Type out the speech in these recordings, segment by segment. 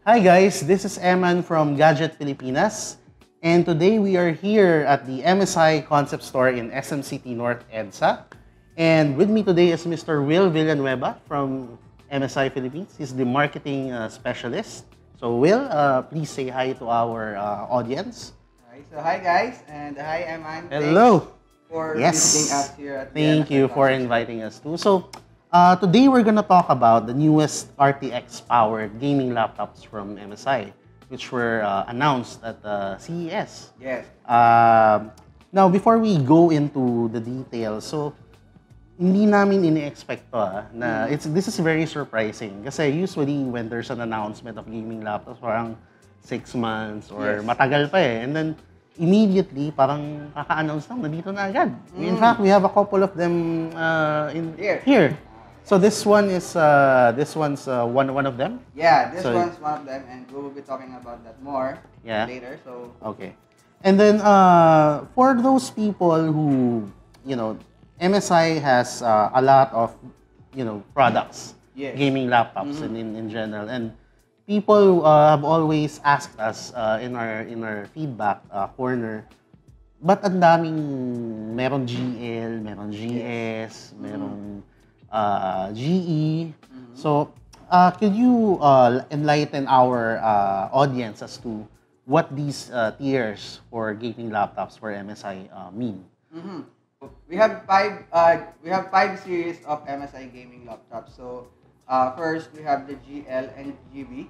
Hi guys, this is Eman from Gadget Pilipinas, and today we are here at the MSI Concept Store in SM City North, EDSA. And with me today is Mr. Will Villanueva from MSI Philippines. He's the marketing specialist. So Will, please say hi to our audience. Hi guys, and hi Eman. Hello. Thanks for visiting us here at the Thank you for inviting us too. So today we're gonna talk about the newest RTX powered gaming laptops from MSI, which were announced at CES. Yes. Now before we go into the details, so hindi namin ini-expect to na this is very surprising kasi usually when there's an announcement of gaming laptops parang 6 months or matagal pa eh, and then immediately parang kaka-announce lang nandito na agad. In fact, we have a couple of them in here. So this one's one of them? Yeah, this one's one of them, and we will be talking about that more later. So okay. And then for those people who, MSI has a lot of, products, gaming laptops in general, and people have always asked us in our feedback corner, but ang daming meron GL, meron GS, meron GE. So could you enlighten our audience as to what these tiers for gaming laptops for MSI mean? We have five series of MSI gaming laptops. So first we have the GL and GB.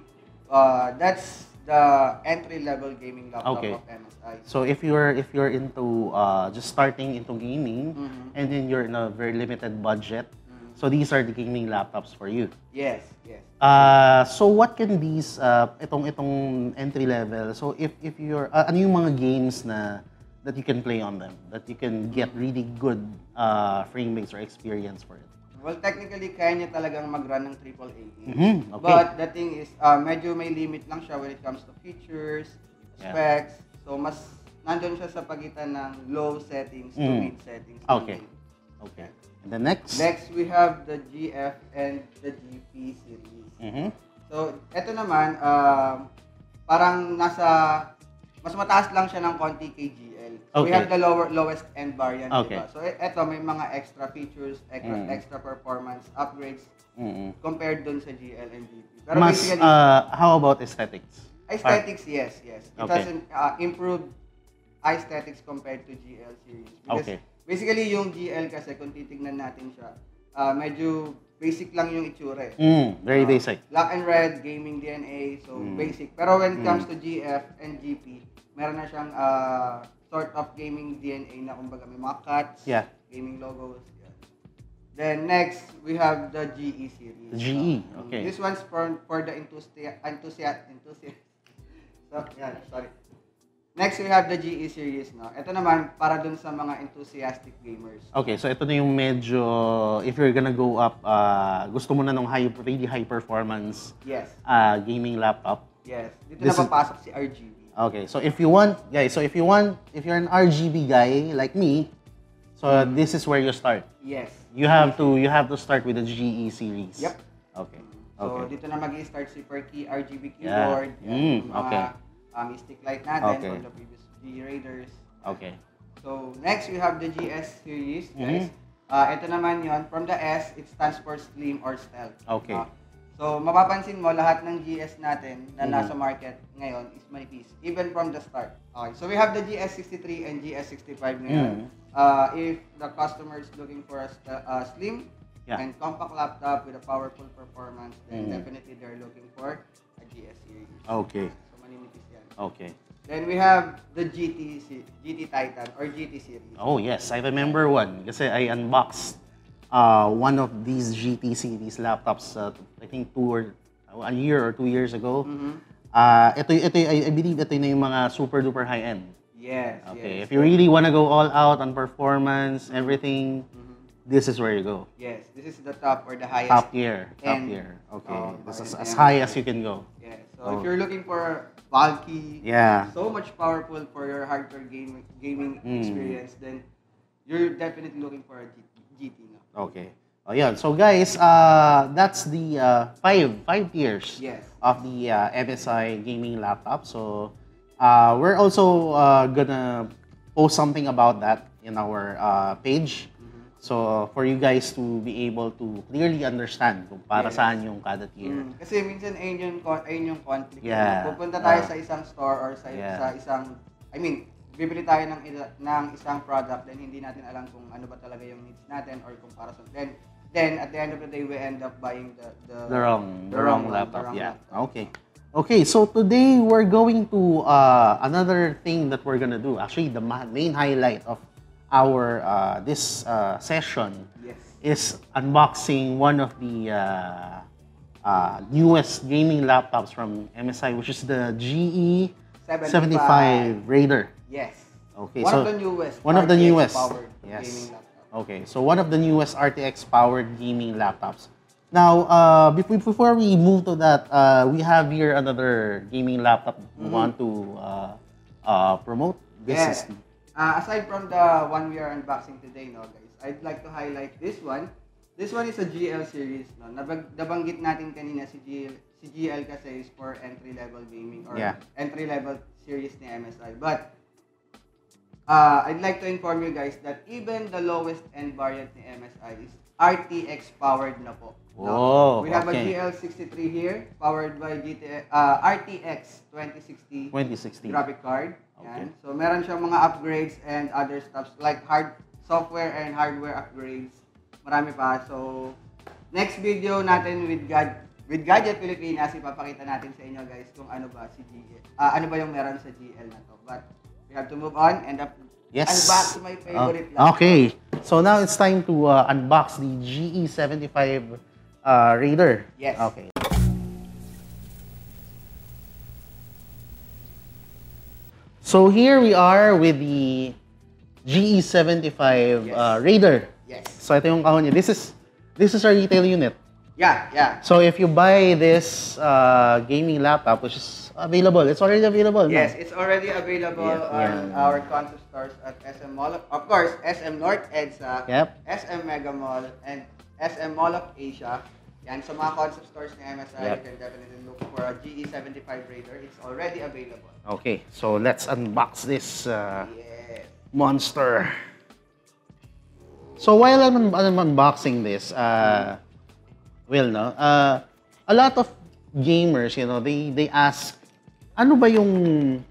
That's the entry-level gaming laptop of MSI. So if you're into just starting into gaming and then you're in a very limited budget, so these are the gaming laptops for you. Yes. So what can these itong entry level? So if you're ano yung mga games na that you can play on them, that you can get really good frame rates or experience for it? Well, technically, kaya niya talagang mag-run ng AAA games. Okay. But the thing is, medyo may limit lang siya when it comes to features, specs. So, mas nandun siya sa pagitan ng low settings to mid settings. Okay. And the next? Next, we have the GF and the GP series. So, eto naman, parang mas mataas lang siya ng konti kay GL. So we have the lowest end variant, diba? So eto may mga extra features, extra performance upgrades compared dun sa GL and GP. Pero basically, how about aesthetics? Aesthetics, yes. It has improved aesthetics compared to GL series. Because basically yung GL kasi kung titignan natin siya, medyo basic lang yung itsura eh. Very basic. Black and red, gaming DNA, so basic. Pero when it comes to GF and GP, meron na siyang sort of gaming DNA na kumbaga may mga cuts, gaming logos. Then next, we have the GE series. The GE, okay. This one's for the enthusiast. So, sorry. Next, we have the GE series. No? Ito naman, para dun sa mga enthusiastic gamers. Okay, so ito na yung medyo, if you're gonna go up, gusto mo na ng really high performance gaming laptop. Yes, dito na papasok si RGB. Okay, so if you're an RGB guy like me, so this is where you start. Yes. You have to start with the GE series. Yep. Okay. So dito na mag-i-start si Perky RGB Keyboard. Mystic Light natin from the previous GE Raiders. Okay. So next we have the GS series, guys. Ito naman yon, from the S, it stands for Slim or Stealth. Okay. So mapapansin mo lahat ng GS natin na nasa market ngayon is manipis, even from the start. Okay. So we have the GS63 and GS65 ngayon. If the customer is looking for a slim and compact laptop with a powerful performance, then definitely they're looking for a GS series. Okay. So maninipis yan. Okay. Then we have the GT Titan or GT series. Oh yes, I remember one kasi I unboxed one of these GT series laptops I think a year or 2 years ago. I believe ito na yung mga super duper high end. Yes. Okay. If you really want to go all out on performance, everything, this is where you go. Yes, this is the top or the highest. Top tier. Okay. This is as high as you can go. Yeah. So if you're looking for bulky, so much powerful for your hardcore gaming experience, then you're definitely looking for a GT. Okay. Oh, yeah. So guys, that's the five tiers of the MSI gaming laptop. So we're also gonna post something about that in our page. So for you guys to be able to clearly understand kung para saan yung kada tier. Kasi minsan ayun yung conflict. Pupunta tayo sa isang store or sa isang, I mean, bibili tayo ng isang product then hindi natin alam kung ano ba talaga yung needs natin or kung para sa then at the end of the day we end up buying the wrong laptop. Okay, so today we're going to another thing that we're gonna do. Actually, the main highlight of our this session is unboxing one of the newest gaming laptops from MSI, which is the GE75 Raider. Okay, one of the newest gaming laptops. Okay, so one of the newest RTX-powered gaming laptops. Now, before we move to that, we have here another gaming laptop we want to promote. Aside from the one we are unboxing today, no, guys, I'd like to highlight this one. This one is a GL series. No? Nabanggit natin kanina si GL kasi is for entry-level gaming or entry-level series ni MSI. But I'd like to inform you guys that even the lowest end variant ni MSI is RTX powered na po. No? We have a GL63 here powered by RTX 2060 graphic card. Yan. So meron siyang mga upgrades and other stuff like software and hardware upgrades. Marami pa. So next video natin with Gadget Pilipinas, ipapakita natin sa inyo guys kung ano ba ano ba yung meron sa GL na to. But we have to move on and unbox my favorite laptop. Okay, so now it's time to unbox the GE75 Raider. Okay. So here we are with the GE75 Raider. So ito yung kahon niya. This is a retail unit. So if you buy this gaming laptop, which is available, it's already available. Yes, it's already available on our concept stores at SM Mall, of course, SM North EDSA, SM Mega Mall, and SM Mall of Asia. Yan, sa mga concept stores ni MSI, you can definitely look for a GE75 Raider. It's already available. Okay, so let's unbox this monster. So while I'm unboxing this, a lot of gamers, they ask, ano ba yung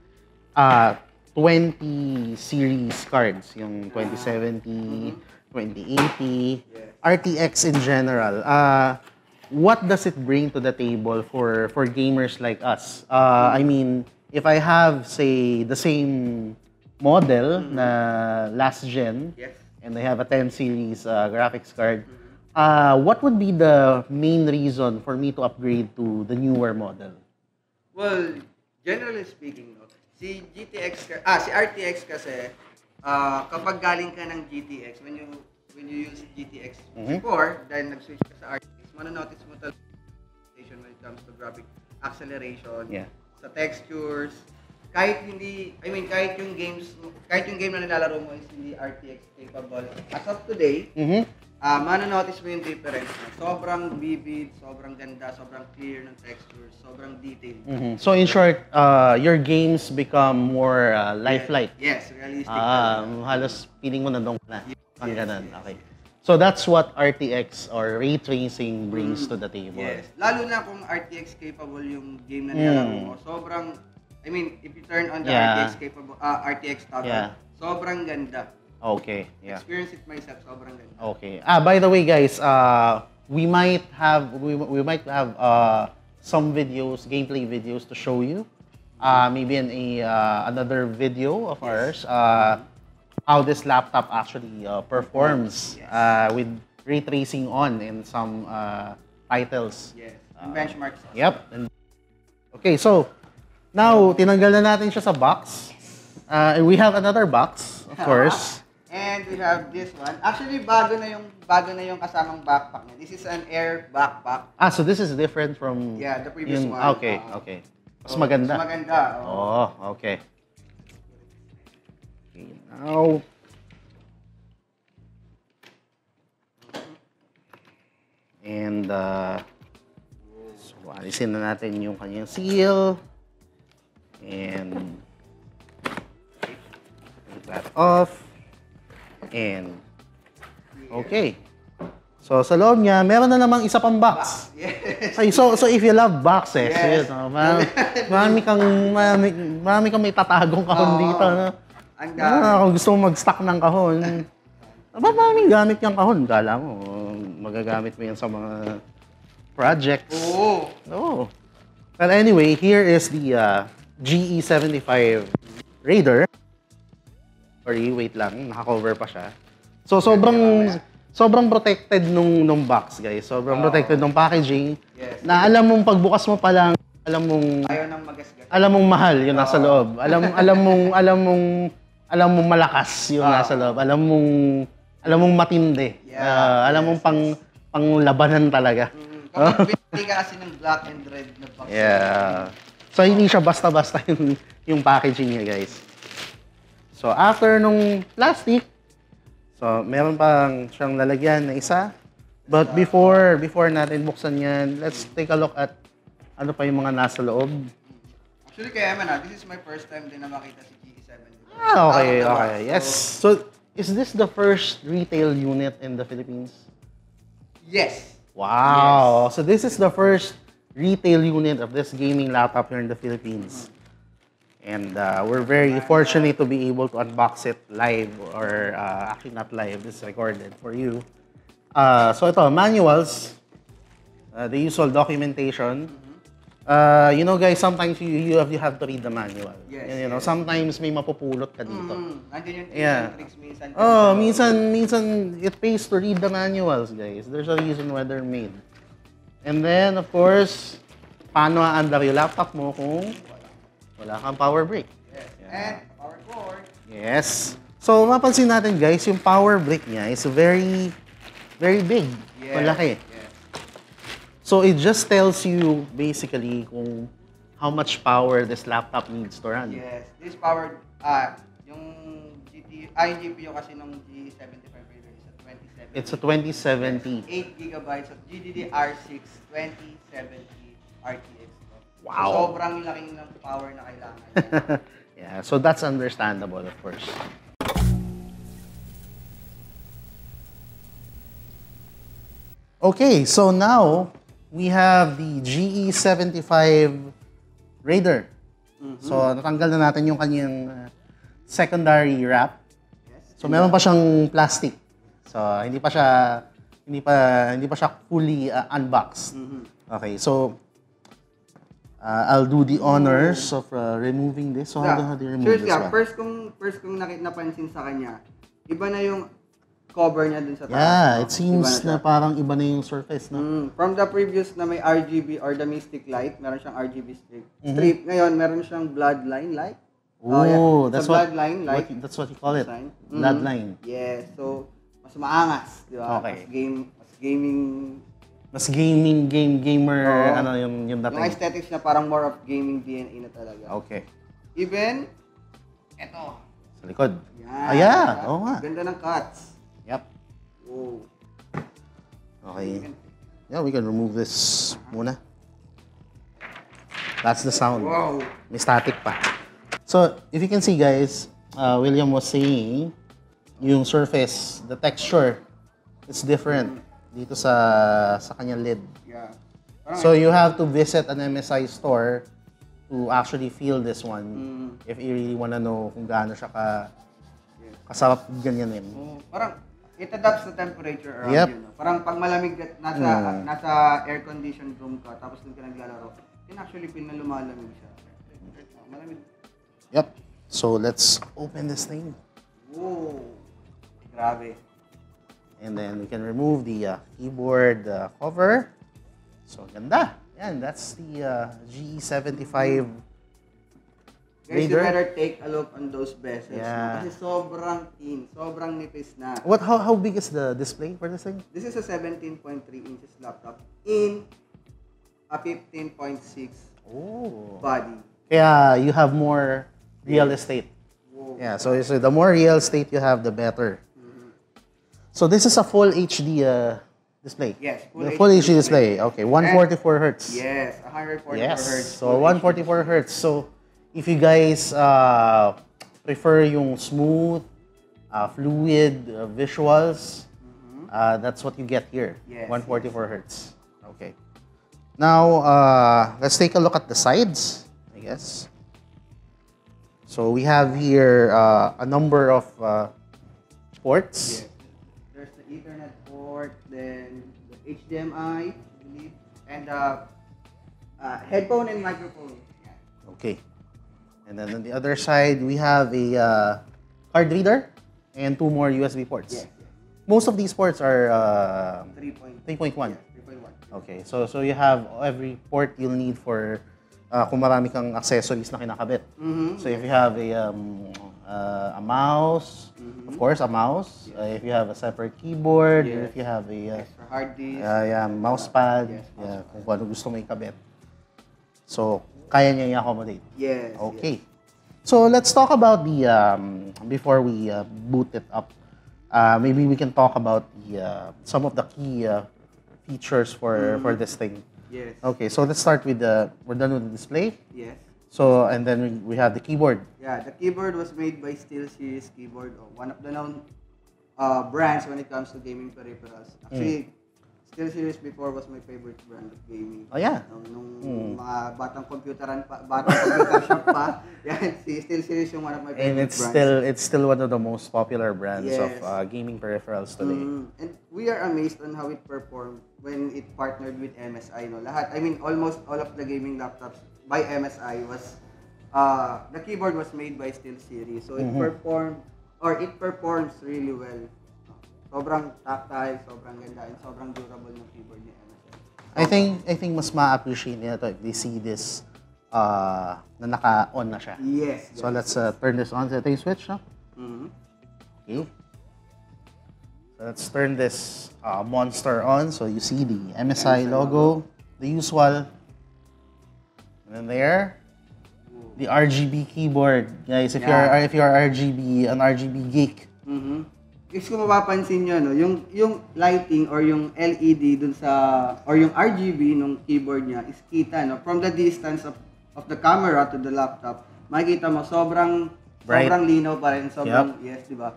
20 series cards, yung 2070, 2080, RTX in general. What does it bring to the table for gamers like us? I mean, if I have, say, the same model na last gen, and I have a 10 series graphics card, what would be the main reason for me to upgrade to the newer model? Well, generally speaking, si RTX kasi, kapag galing ka ng GTX, when you use GTX before, then nag-switch ka sa RTX, manonotice mo talaga when it comes to graphic acceleration, sa textures, kahit yung game na nilalaro mo is hindi RTX capable. As of today, manonotice mo yung difference. Sobrang vivid, sobrang ganda, sobrang clear ng textures, sobrang detailed. So in short, your games become more lifelike. Yes, realistic. Halos feeling mo nandun ka na. Ganun. Okay. So that's what RTX or ray tracing brings to the table. Yes. Lalo na kung RTX capable yung game na nilalaro mo. Sobrang, I mean, if you turn on the RTX capable, RTX toggle, sobrang ganda. Okay. Experience it myself, sobrang ganda. Okay. By the way, guys, we might have some videos, gameplay videos to show you. Maybe in another video of ours. How this laptop actually performs with ray tracing on in some titles. Benchmarks. Okay, so now tinanggal na natin siya sa box. We have another box, of course. And we have this one. Actually, bago na yung kasamang backpack niya. This is an air backpack. So this is different from the previous one. Okay. Mas maganda. Mas maganda. Okay. Now, And, so, alisin na natin yung kanyang seal. And, take that off. And, okay. So, sa loob niya, meron na namang isa pang box. Yes. So if you love boxes, yes. marami kang may tatagong kahon dito. No? Kung gusto mo mag-stock ng kahon, maraming gamit yung kahon. Kala mo, magagamit mo yan sa mga projects. Oo. No. Well, anyway, here is the GE75 Raider. Sorry, wait lang. Naka-cover pa siya. So, sobrang protected nung box, guys. Sobrang protected nung packaging. Yes. Na alam mong pagbukas mo pa lang, alam mong ayaw nang magasgas. Alam mong mahal yung nasa loob. Alam mong malakas yung nasa loob. Alam mong matindi. Yeah. Alam mong panglabanan talaga. Kapag pinili ka kasi ng black and red na box. Yeah. So hindi siya basta-basta yung packaging niya, guys. So after nung plastic, so, meron pang siyang lalagyan na isa. But before natin buksan yan, let's take a look at ano pa yung mga nasa loob. Actually, kaya man this is my first time din na makita si GE75. Okay. Yes. So, is this the first retail unit in the Philippines? Yes. Wow. Yes. So, this is the first retail unit of this gaming laptop here in the Philippines. And we're very fortunate to be able to unbox it live, or actually not live, this is recorded for you. So ito, manuals, the usual documentation. You know guys, sometimes you have to read the manual. Yes, you know, sometimes may mapupulot ka dito. Nandiyan yung tricks minsan. Minsan it pays to read the manuals, guys. There's a reason why they're made. And then, of course, paano aandar yung laptop mo kung wala kang power brick. Yes. And power cord. Yes. So, mapansin natin guys, yung power brick niya is very, very big. Yes. Malaki. Yes. So, it just tells you basically kung how much power this laptop needs to run. Yes. This power, yung GPU kasi ng G75 is a 2070. It's a 2070. 8 gigabytes of GDDR6 2070 RTX. Wow. So, sobrang laking ng power na kailangan. Yeah, so that's understandable, of course. Okay, so now we have the GE75 Raider. So, natanggal na natin yung kanyang secondary wrap. Yes. So, meron pa siyang plastic. So, hindi pa siya fully unboxed. Okay, so I'll do the honors of removing this. So, how do you remove this one? First kong napansin sa kanya, iba na yung cover niya dun sa taas. Yeah, it seems na parang iba na yung surface, no? From the previous na may RGB or the Mystic Light, meron siyang RGB strip. Ngayon, meron siyang bloodline light. Oh, that's what you call it. Bloodline. Yes, so mas maangas, di ba? Okay. Mas gamer, ano yung dating. Yung aesthetics na parang more of gaming DNA na talaga. Okay. Even, eto. Sa likod. Yan. Yeah. Oo nga. Ganda ng cuts. Yep. Oh. Okay. Yeah, we can remove this muna. That's the sound. Wow. May static pa. So, if you can see guys, William was saying, yung surface, the texture, it's different dito sa kanyang lid. Yeah. So you have to visit an MSI store to actually feel this one if you really wanna know kung gaano siya kasarap ganyanin. Parang it adapts the temperature around you. No? Parang pag malamig nasa air-conditioned room ka tapos doon ka naglalaro, yun actually feel na lumalamig siya. Malamig. Yep. So let's open this thing. Whoa. Grabe. And then we can remove the keyboard cover. So, ganda. Yan, that's the GE75 Guys, you Raider. better take a look on those bezels. Yeah. Kasi sobrang thin, sobrang nipis na. How big is the display for this thing? This is a 17.3 inches laptop in a 15.6 body. Kaya you have more real estate. Whoa. Yeah, so the more real estate you have, the better. So this is a full HD display. Yes, the full HD display. Okay, 144 hertz. Yes, 144 yes. hertz. So 144 hertz. So if you guys prefer yung smooth, fluid visuals, that's what you get here. Yes, 144 hertz. Okay. Now let's take a look at the sides, I guess. So we have here a number of ports. Yes. There's the Ethernet port, then the HDMI, I believe, and headphone and microphone. Yeah. Okay. And then on the other side, we have a card reader and 2 more USB ports. Yes, yes. Most of these ports are 3.1. Yes, 3.1. Okay, so you have every port you'll need for kung marami kang accessories na kinakabit. So if you have a mouse, of course a mouse. If you have a separate keyboard, if you have a extra hard disk, mouse pad, yes, kung ano gusto mo ikabit. So kaya niya i-accommodate. Yes. Okay. Yes. So let's talk about the before we boot it up. Maybe we can talk about the some of the key features for this thing. Yes. Okay, so let's start with we're done with the display. Yes. So and then we have the keyboard. Yeah, the keyboard was made by SteelSeries Keyboard, one of the known brands when it comes to gaming peripherals. Actually, SteelSeries before was my favorite brand of gaming. Oh yeah. Nung mga batang computer shop pa, yan, si SteelSeries yung one of my favorite And brands. it's still one of the most popular brands Yes. of gaming peripherals today. And we are amazed on how it performed when it partnered with MSI. No? Almost all of the gaming laptops by MSI was, the keyboard was made by SteelSeries. So it performs really well. Sobrang tactile, sobrang ganda, and sobrang durable ng keyboard ni MSI. I think mas ma-appreciate nila to if they see this na naka-on na siya. Yes. So let's turn this on. Ito yung switch, no? Okay. So let's turn this monster on. So you see the MSI logo, the usual. And then there, the RGB keyboard. Guys, if you're an RGB geek. If kung mapapansin nyo, no, yung lighting or yung LED dun sa, or yung RGB nung keyboard niya is kita, no? From the distance of the camera to the laptop, makikita mo sobrang linaw pa rin, yes, di ba?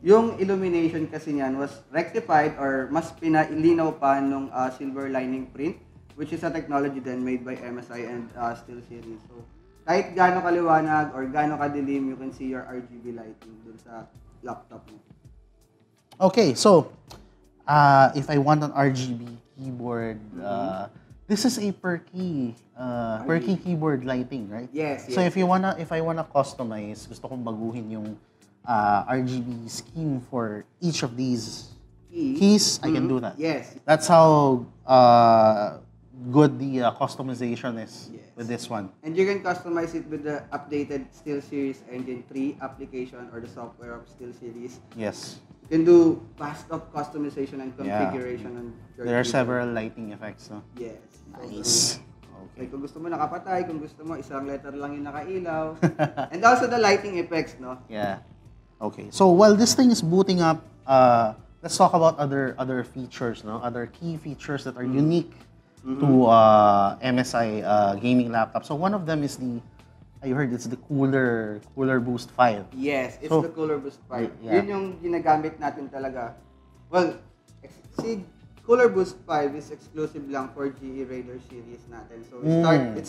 Yung illumination kasi niyan was rectified or mas pinalinaw pa nung silver lining print, which is a technology then made by MSI and SteelSeries. So, kahit gaano kaliwanag or gaano kadilim, you can see your RGB lighting dun sa laptop mo. Okay, so if I want an RGB keyboard, this is a per key keyboard lighting, right? Yes. So if I wanna customize, gusto kong baguhin yung RGB scheme for each of these keys, I can do that. Yes. That's how good the customization is with this one. And you can customize it with the updated SteelSeries Engine 3 application or the software of SteelSeries. Yes. You can do fast up customization and configuration on your There are keyboard. several lighting effects, no? Yes. Nice. Okay. Kung gusto mo nakapatay, kung gusto mo isang letter lang yung nakailaw. And also the lighting effects, no? Yeah. Okay. So while this thing is booting up, let's talk about other features, no? Other key features that are unique to MSI gaming laptop. So one of them is I heard it's the Cooler Boost 5. Yes, it's the Cooler Boost 5. Yeah. Yun yung ginagamit natin talaga. Well, si Cooler Boost 5 is exclusive lang for GE Raider series natin. So it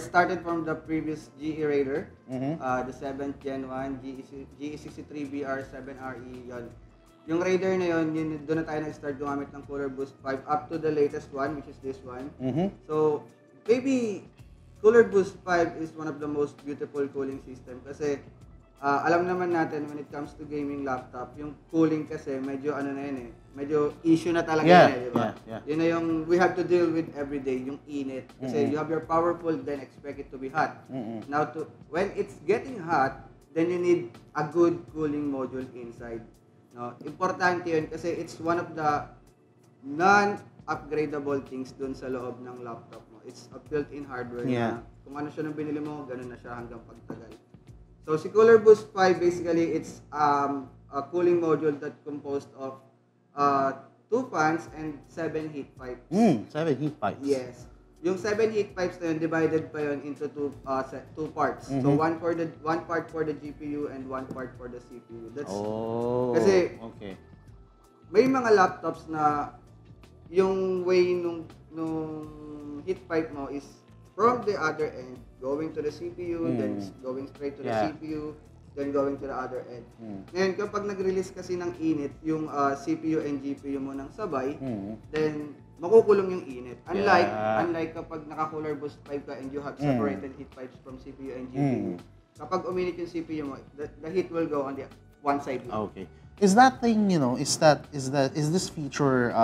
started from the previous GE Raider, the 7th Gen 1, GE63BR7RE, yun. Yung Raider na yun, doon na tayo nag-start gumamit ng Cooler Boost 5 up to the latest one, which is this one. So, maybe Cooler Boost 5 is one of the most beautiful cooling system kasi alam naman natin when it comes to gaming laptop, yung cooling kasi medyo medyo issue na talaga yun, di ba? Yun na yung we have to deal with every day, yung init. Kasi you have your powerful, then expect it to be hot. Now, when it's getting hot, then you need a good cooling module inside. No, importante yun kasi it's one of the non-upgradable things dun sa loob ng laptop mo. It's a built-in hardware na kung ano siya nung binili mo, ganun na siya hanggang pagtagal. So si Cooler Boost 5 basically it's a cooling module that composed of 2 fans and 7 heat pipes. 7 heat pipes. Yes. Yung 7 heat pipes na yun, divided pa yun into two parts. So one part for the GPU and one part for the CPU. That's kasi may mga laptops na yung way nung heat pipe mo is from the other end going to the CPU, then going straight to the CPU, then going to the other end. Ngayon, kapag nag-release kasi ng init yung CPU and GPU mo ng sabay, then makukulong yung init. Unlike kapag naka-cooler boost pipe ka and you have separated heat pipes from CPU and GPU, kapag uminit yung CPU mo, the heat will go on the one side. Okay. Is that thing, is this feature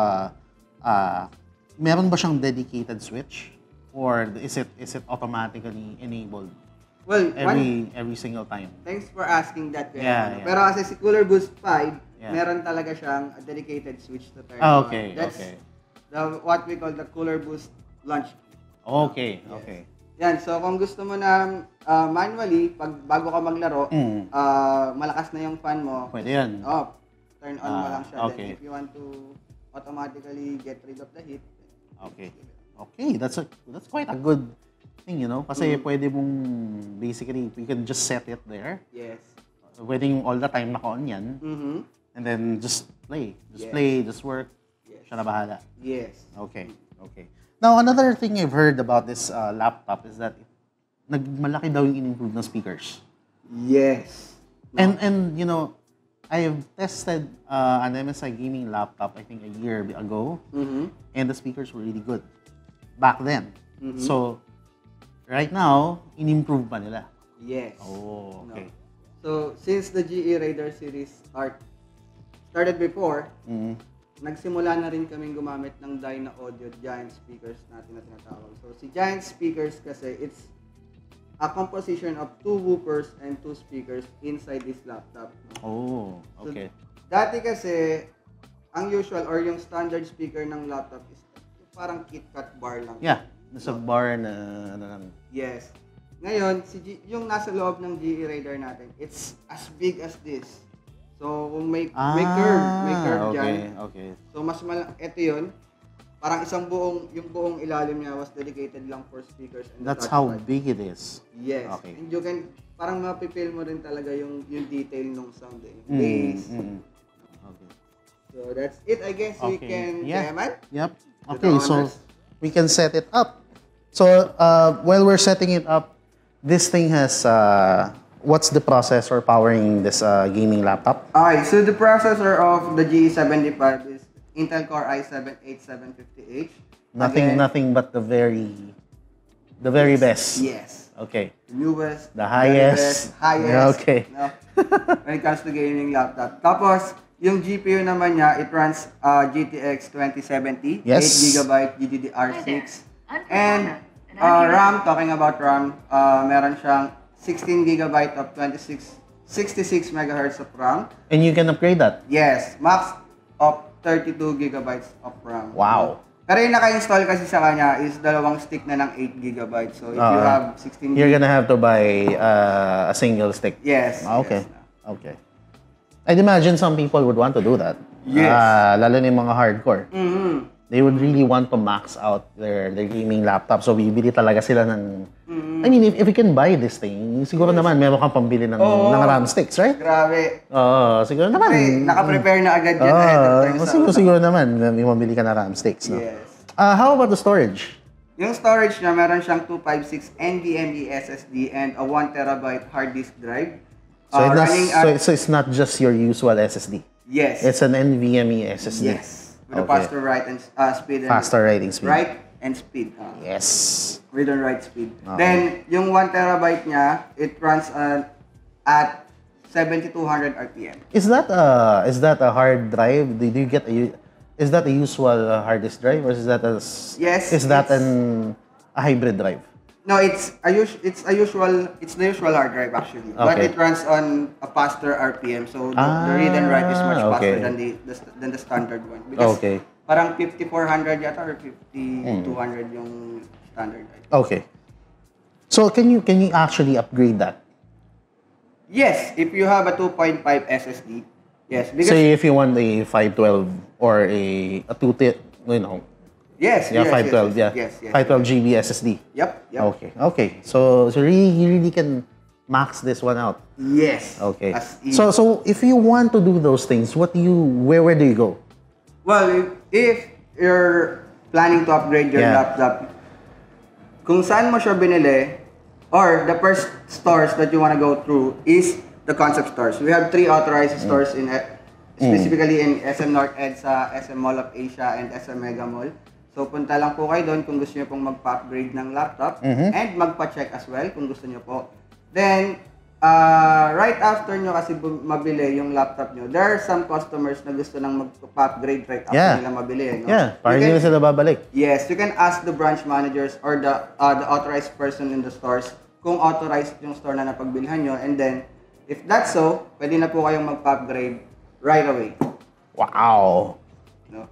meron ba siyang dedicated switch or is it automatically enabled? Well, every single time. Thanks for asking that. Pero kasi si Cooler Boost 5, meron talaga siyang dedicated switch to turn on. That's what we call the Cooler Boost launch. Okay. Yan, so kung gusto mo na manually, bago ka maglaro, malakas na yung fan mo. Pwede yan. Turn on mo lang siya. Then if you want to automatically get rid of the heat. Okay, that's quite a good thing, kasi pwede mong basically we can just set it there. Yes. Pwedeng all the time naka-on yan. And then just play, just work. Siya na bahala. Yes. Okay. Now, another thing I've heard about this laptop is that malaki daw yung in-improve ng speakers. Yes. And I've tested an MSI gaming laptop, I think a year ago, and the speakers were really good back then. So, right now, in-improve pa nila. Yes. Okay. So, since the GE Raider series started before, nagsimula na rin kaming gumamit ng Dyna Audio giant speakers natin na tinatawag. So, si giant speakers kasi, it's a composition of 2 woofers and 2 speakers inside this laptop. Okay. So, dati kasi, ang usual or yung standard speaker ng laptop is parang KitKat bar lang. Yeah, nasa bar na lang. Yes. Ngayon, yung nasa loob ng GE Raider natin, it's as big as this. So, kung may curve dyan. Okay. So, ito yun. Parang yung buong ilalim niya was dedicated lang for speakers. And that's how big it is. Yes. Okay. And you can, parang mapipil mo rin talaga yung detail ng sound. Bass. Okay. So, that's it. I guess we can, Yep. Okay, so we can set it up. So, while we're setting it up, this thing has, what's the processor powering this gaming laptop? Okay, so the processor of the GE75 is Intel Core i7-8750H. Nothing but the very best. Yes. Okay. The newest. The highest. Okay. No, when it comes to gaming laptop. Tapos, yung GPU naman niya, it runs GTX 2070, 8GB GDDR6. And RAM, talking about RAM, meron siyang 16GB of 66 MHz of RAM. And you can upgrade that? Yes, max of 32GB of RAM. Wow. Pero yung naka-install kasi sa kanya is dalawang stick na ng 8GB. So if you have 16GB... You're gonna have to buy a single stick? Yes. Okay. Okay. I'd imagine some people would want to do that. Yes. Lalo na yung mga hardcore. They would really want to max out their gaming laptop. So, bibili talaga sila ng... I mean, if you can buy this thing, siguro naman meron kang pambili ng RAM sticks, right? Grabe. Siguro naman. Naka-prepare na agad yan. Siguro naman, may mabili ka na RAM sticks. No? Yes. How about the storage? Yung storage niya, meron siyang 256 NVMe SSD and a 1TB hard disk drive. So it's not just your usual SSD? Yes. It's an NVMe SSD? Yes. With a faster write and speed. Faster writing speed. Write and speed. Yes. Read and write speed. Then, yung 1TB niya, it runs at 7,200 RPM. Is that a hard drive? Do you get is that a usual hard disk drive or is that a hybrid drive? No, it's the usual hard drive actually, but it runs on a faster RPM, so the read and write is much faster than the standard one. Because parang 5,400 yata or 5,200 yung standard. Okay. So can you actually upgrade that? Yes, if you have a 2.5 SSD, Yes, because say if you want a 512 or a 2-tit, you know. Yes, Yeah, yes, 512, yes, yeah. yes, yes, 512 yes. GB SSD. Yep, yep. Okay, okay. So really, you really can max this one out. Yes. Okay. As in, So if you want to do those things, where do you go? well, if you're planning to upgrade your laptop, kung saan mo siya binili, or the first stores that you want to go through is the concept stores. We have 3 authorized stores in specifically in SM North EDSA, SM Mall of Asia, and SM Mega Mall. So punta lang po kayo doon kung gusto niyo pong magpa-upgrade ng laptop and magpa-check as well kung gusto niyo po. Then, right after nyo kasi mabili yung laptop nyo, there are some customers na gusto nang magpa-upgrade right after nila mabili. No? Yeah, para hindi na sila babalik. Yes, you can ask the branch managers or the authorized person in the stores kung authorized yung store na napagbilhan nyo. And then, if that's so, pwede na po kayong magpa-upgrade right away. Wow. No?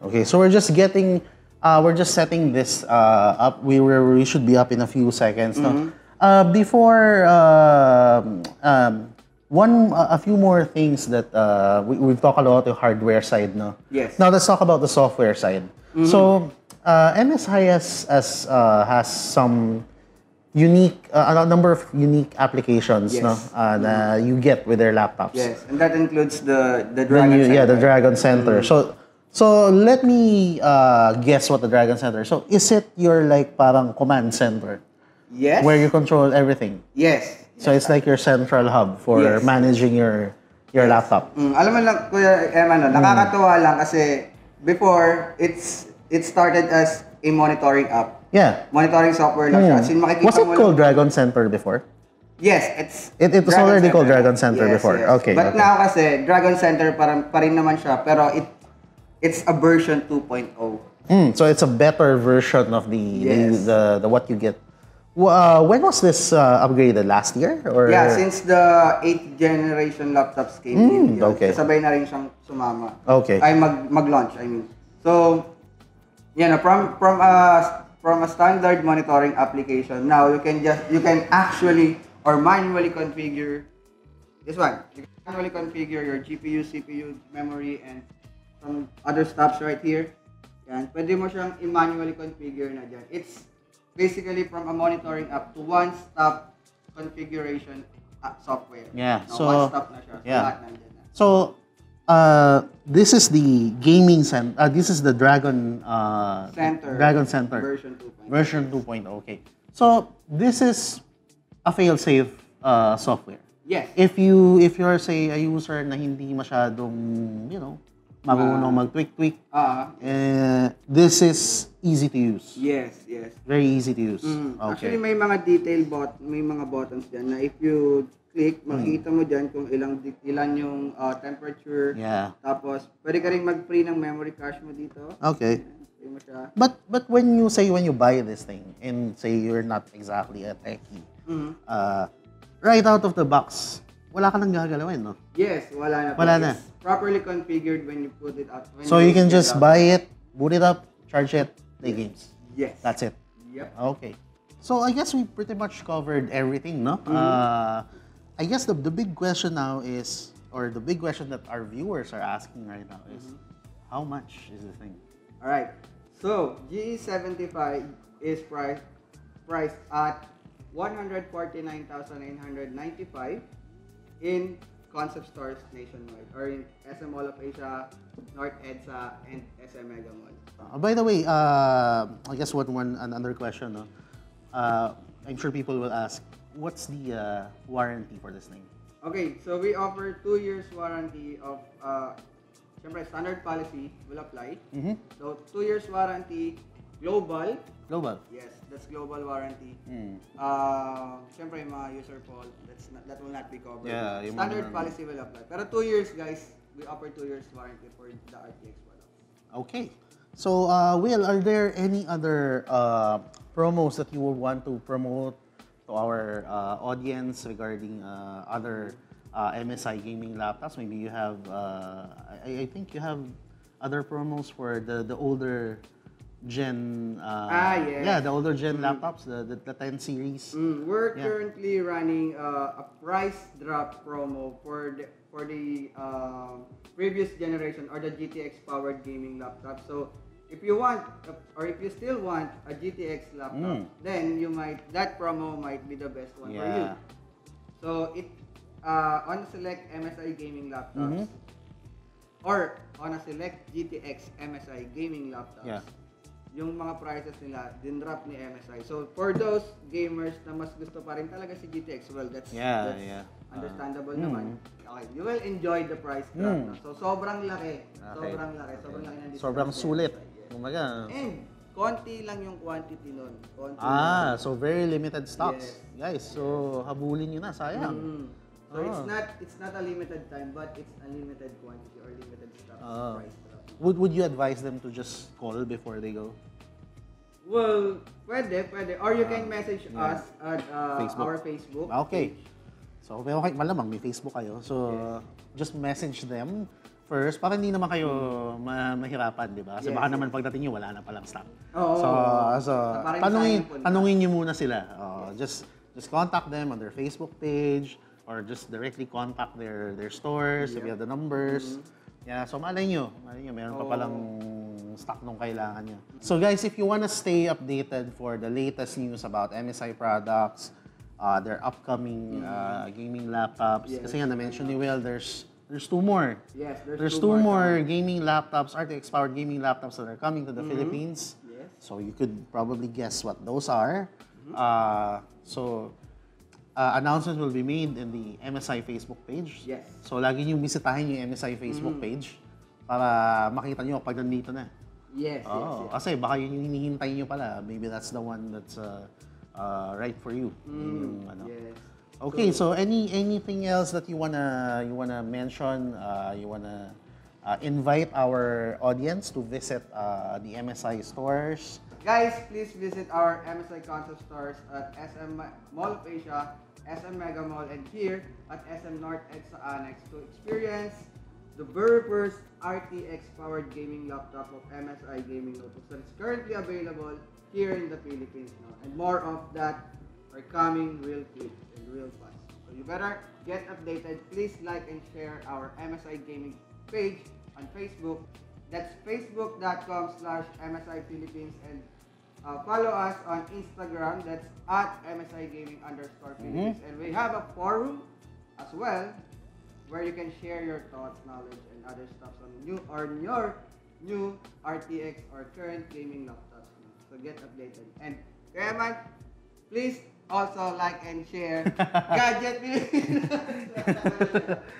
Okay, so we're just setting this up. We should be up in a few seconds. No? Before a few more things that we've talked about the hardware side, no? Yes. Now let's talk about the software side. So MSI has some unique a number of unique applications, no? That you get with their laptops. Yes, and that includes the Dragon Center. Yeah, the Dragon Center. So let me guess what the Dragon Center. So is it your like parang command center? Yes. Where you control everything. Yes. So it's like your central hub for managing your laptop. Alam mo lang, Kuya Emma, no, nakakatuwa lang kasi before, it started as a monitoring app. Yeah. Monitoring software lang siya. As in, makikita Was it mo called Dragon Center before? Yes, it was already called Dragon Center before. Yes. Okay. But now kasi, Dragon Center pa rin naman siya, pero it's a version 2.0. So it's a better version of the what you get. When was this upgraded? Last year? Or? Yeah, since the 8th generation laptops came in. Okay. Sabay na rin siyang sumama. Okay. Ay, mag-launch, I mean. So, from a standard monitoring application, now you can actually or manually configure this one. You can manually configure your GPU, CPU, memory, and some other stuffs right here. Yan. Pwede mo siyang i-manually configure na dyan. It's basically from a monitoring app to one-stop configuration software. Yeah. No, So one-stop na siya. yeah. Lahat nandyan na. So this is the gaming center. This is the Dragon Center Version 2.0. 2.0. Okay. So this is a fail-safe software. Yes. If you're say a user na hindi masyadong marunong mag-tweak, this is easy to use. Yes. Very easy to use. Okay. Actually, may mga may mga buttons dyan na if you click, makikita mo dyan kung ilan yung temperature. Yeah. Tapos, pwede ka rin mag-free ng memory cache mo dito. Okay. Free mo siya. But when you buy this thing and say you're not exactly a techie, right out of the box, wala ka nang gagalawin, no? Yes, wala na. Wala na. It's properly configured when you put it out. So you can just buy it, boot it up, charge it, play games. Yes. That's it. Yep. Okay. So I guess we pretty much covered everything, no? I guess the big question now is, or the big question that our viewers are asking right now is, how much is the thing? All right. So GE75 is priced at 149,995 in concept stores nationwide, or in SM Mall of Asia, North EDSA, and SM Mega Mall. By the way, I guess another question, no? I'm sure people will ask, what's the warranty for this thing? Okay, so we offer 2 years warranty of, syempre, standard policy will apply. So 2 years warranty, global. Yes, that's global warranty. Syempre, yung mga user fault, that will not be covered. Yeah, Standard policy will apply. Pero 2 years, guys, we offer 2 years warranty for the RTX model. Okay. So, Will, are there any other promos that you would want to promote to our audience regarding other MSI gaming laptops? Maybe you have, I think you have other promos for the older gen, yes. yeah, the older gen laptops, the 10 series. We're currently running a price drop promo for the previous generation or the GTX powered gaming laptop. So if you want, or if you still want a GTX laptop, then that promo might be the best one for you. So it on select MSI gaming laptops or on a select GTX MSI gaming laptops, yung mga prices nila dinrap ni MSI. So for those gamers na mas gusto pa rin talaga si GTX, well, that's understandable naman. Okay, you will enjoy the price drop. No? So sobrang laki, sobrang laki ng discount. Sobrang sulit. Kumaga. And konti lang yung quantity nun. So very limited stocks. Guys, so habulin nyo na, sayang. So it's not a limited time, but it's a limited quantity or limited stock price drop. Would you advise them to just call before they go? Well, pwede. Or you can message us at our Facebook Okay. page. So, malamang may Facebook kayo. So, just message them first para hindi naman kayo mahirapan, di ba? Kasi baka naman pagdating nyo, wala na palang stock. So tanungin nyo muna sila. Just contact them on their Facebook page or just directly contact their stores if you have the numbers. Yeah, so malay nyo, meron pa palang stock nung kailangan nyo. So guys, if you wanna stay updated for the latest news about MSI products, their upcoming gaming laptops, kasi nga na-mention ni Will, there's two more. Yes, there's two more gaming laptops, RTX powered gaming laptops that are coming to the Philippines. Yes. So you could probably guess what those are. Announcements will be made in the MSI Facebook page. Yes. So lagi niyo bisitahin yung MSI Facebook page para makita niyo pag nandito na. Yes. Kasi baka yun yung hinihintay niyo pala. Maybe that's the one that's right for you. Yes. Okay, so anything else that you wanna mention? You wanna invite our audience to visit the MSI stores? Guys, please visit our MSI concept stores at SM Mall of Asia, SM Mega Mall, and here at SM North X Annex to experience the very first RTX powered gaming laptop of MSI Gaming Notebooks that is currently available here in the Philippines now. And more of that are coming real quick and real fast. So you better get updated. Please like and share our MSI Gaming page on Facebook. That's facebook.com/MSI Philippines, and follow us on Instagram. That's at MSI Gaming_Philippines. And we have a forum as well where you can share your thoughts, knowledge, and other stuff on your new RTX or current gaming laptops. So get updated. And Kaya please also like and share Gadget Philippines.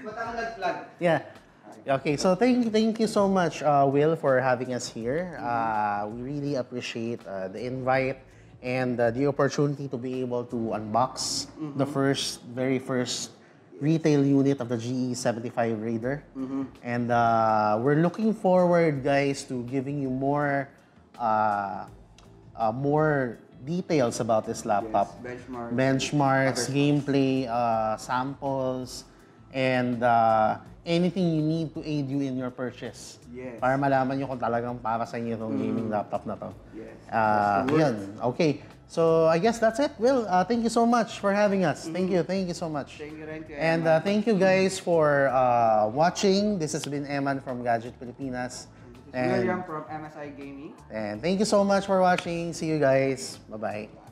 Ba't ako nag-plug? Yeah. Okay, so thank you so much, Will, for having us here. We really appreciate the invite and the opportunity to be able to unbox the very first retail unit of the GE75 Raider. And we're looking forward, guys, to giving you more details about this laptop. Yes, benchmarks, gameplay, samples, and anything you need to aid you in your purchase. Yes. Para malaman nyo kung talagang para sa inyo itong gaming laptop na to. Yes. Yun. Okay. So, I guess that's it. Will, thank you so much for having us. Thank you so much. Thank you, And thank you guys for watching. This has been Eman from Gadget Pilipinas. This is William from MSI Gaming. And thank you so much for watching. See you guys. Bye-bye.